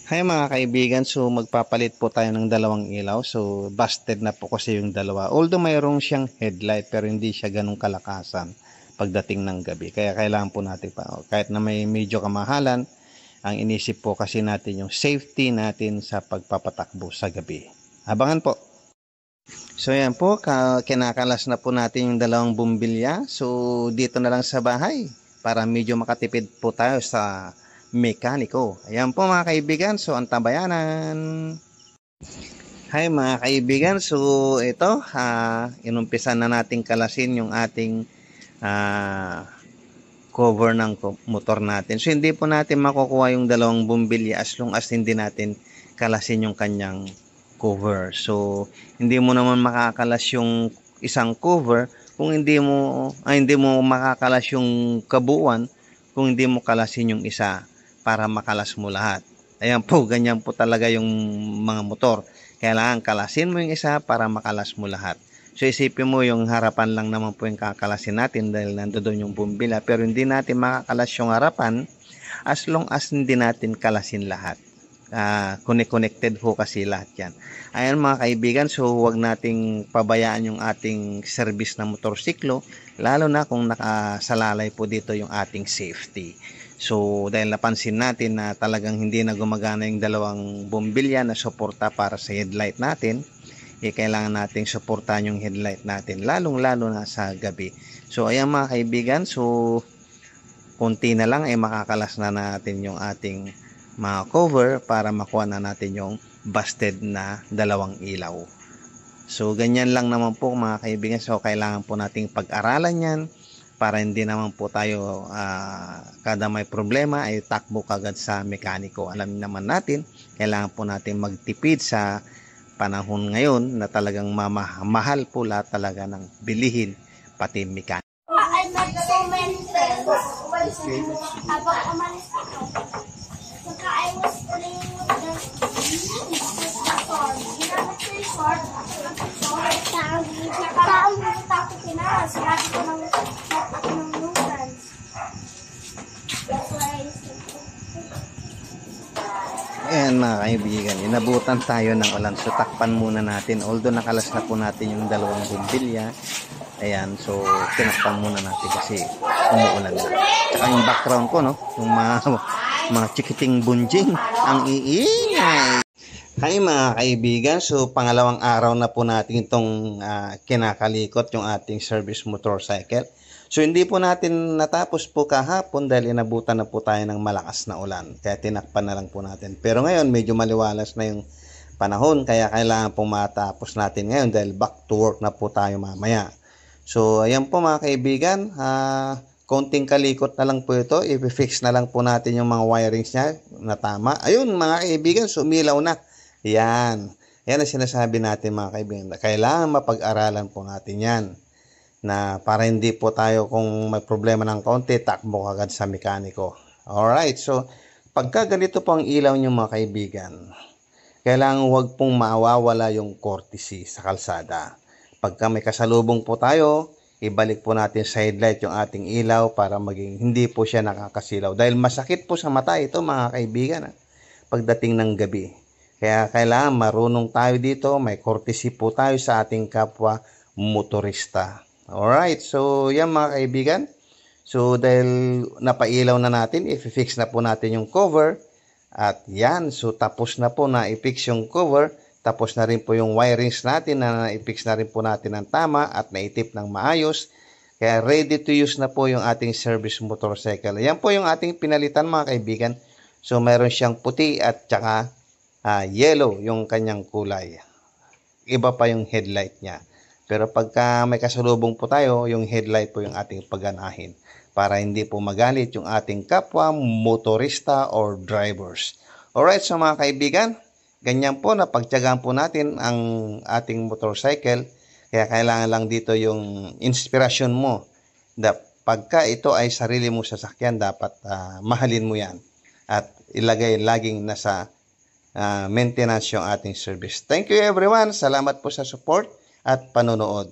Hi mga kaibigan, so magpapalit po tayo ng dalawang ilaw. So busted na po kasi yung dalawa. Although mayroong siyang headlight pero hindi siya ganun kalakasan pagdating ng gabi. Kaya kailangan po natin pa, kahit na may medyo kamahalan, ang inisip po kasi natin yung safety natin sa pagpapatakbo sa gabi. Abangan po. So yan po, kinakalas na po natin yung dalawang bumbilya. So dito na lang sa bahay para medyo makatipid po tayo sa mekaniko. Ayan po mga kaibigan, so ang tabayanan. Hi mga kaibigan, so ito, inumpisan na nating kalasin yung ating cover ng motor natin. So hindi po natin makukuha yung dalawang bumbilya as long as hindi natin kalasin yung kanyang cover. So hindi mo naman makakalas yung isang cover kung hindi mo makakalas yung kabuuan kung hindi mo kalasin yung isa para makalas mo lahat. Ayan po, ganyan po talaga yung mga motor. Kailangan kalasin mo yung isa para makalas mo lahat. So isipin mo yung harapan lang naman po yung kakalasin natin dahil nandoon yung bumbila, pero hindi natin makakalas yung harapan as long as hindi natin kalasin lahat. Connected ho kasi lahat yan. Ayan mga kaibigan, so huwag nating pabayaan yung ating service na motorsiklo, lalo na kung nakasalalay po dito yung ating safety. So dahil napansin natin na talagang hindi na gumagana yung dalawang bombilya na suporta para sa headlight natin, kailangan nating suportahan yung headlight natin, lalong lalo na sa gabi. So ayan mga kaibigan, so konti na lang ay makakalas na natin yung ating mga cover para makuha na natin yung busted na dalawang ilaw. So ganyan lang naman po mga kaibigan, so kailangan po nating pag-aralan yan para hindi naman po tayo kada may problema ay takbo kagad sa mekaniko. Alam naman natin, kailangan po natin magtipid sa panahon ngayon na talagang mahal po lahat talaga ng bilihin, pati mekaniko. I met so many friends. Habang umalis ako, saka I was playing with the car. Ginamit ko yung car. Saka pumunta ako kinalas. Sinabi ko ng ako ng new friends. That's why I said, Ayan mga kaibigan, inabutan tayo ng ulan. So takpan muna natin. Although nakalas na po natin yung dalawang bumbilya. Ayan, so tinakpan muna natin kasi umuulan na. Tsaka yung background ko, no? Yung mga chikiting bunjing. Ang iingay. Hi mga kaibigan, so pangalawang araw na po natin itong kinakalikot yung ating service motorcycle. So hindi po natin natapos po kahapon dahil inabutan na po tayo ng malakas na ulan. Kaya tinakpan na lang po natin. Pero ngayon medyo maliwalas na yung panahon kaya kailangan po matapos natin ngayon dahil back to work na po tayo mamaya. So ayan po mga kaibigan, konting kalikot na lang po ito. I-fix na lang po natin yung mga wirings niya na tama. Ayun mga kaibigan, sumilaw na. Yan. Yan ang sinasabi natin mga kaibigan. Kailangan mapag-aralan po natin yan. Na para hindi po tayo kung may problema ng konti, takbo agad sa mekaniko. Alright, so pagka ganito po ang ilaw nyo mga kaibigan, kailangan huwag pong mawawala yung courtesy sa kalsada. Pagka may kasalubong po tayo, ibalik po natin sa headlight yung ating ilaw para maging hindi po siya nakakasilaw. Dahil masakit po sa mata ito mga kaibigan pagdating ng gabi. Kaya kailangan marunong tayo dito, may courtesy po tayo sa ating kapwa motorista. Alright, so yan mga kaibigan. So dahil napailaw na natin, i-fix na po natin yung cover. At yan, so tapos na po na i-fix yung cover. Tapos na rin po yung wirings natin na i-fix na rin po natin ng tama at naitip ng maayos. Kaya ready to use na po yung ating service motorcycle. Yan po yung ating pinalitan mga kaibigan. So mayroon siyang puti at saka yellow yung kanyang kulay. Iba pa yung headlight niya. Pero pagka may kasalubong po tayo, yung headlight po yung ating pagganahin para hindi po magalit yung ating kapwa motorista or drivers. Alright, so mga kaibigan, ganyan po na pagtiyagaan po natin ang ating motorcycle. Kaya kailangan lang dito yung inspirasyon mo. Pagka ito ay sarili mo sasakyan, dapat mahalin mo yan. At ilagay laging nasa maintenance yung ating service. Thank you everyone. Salamat po sa support at panonood.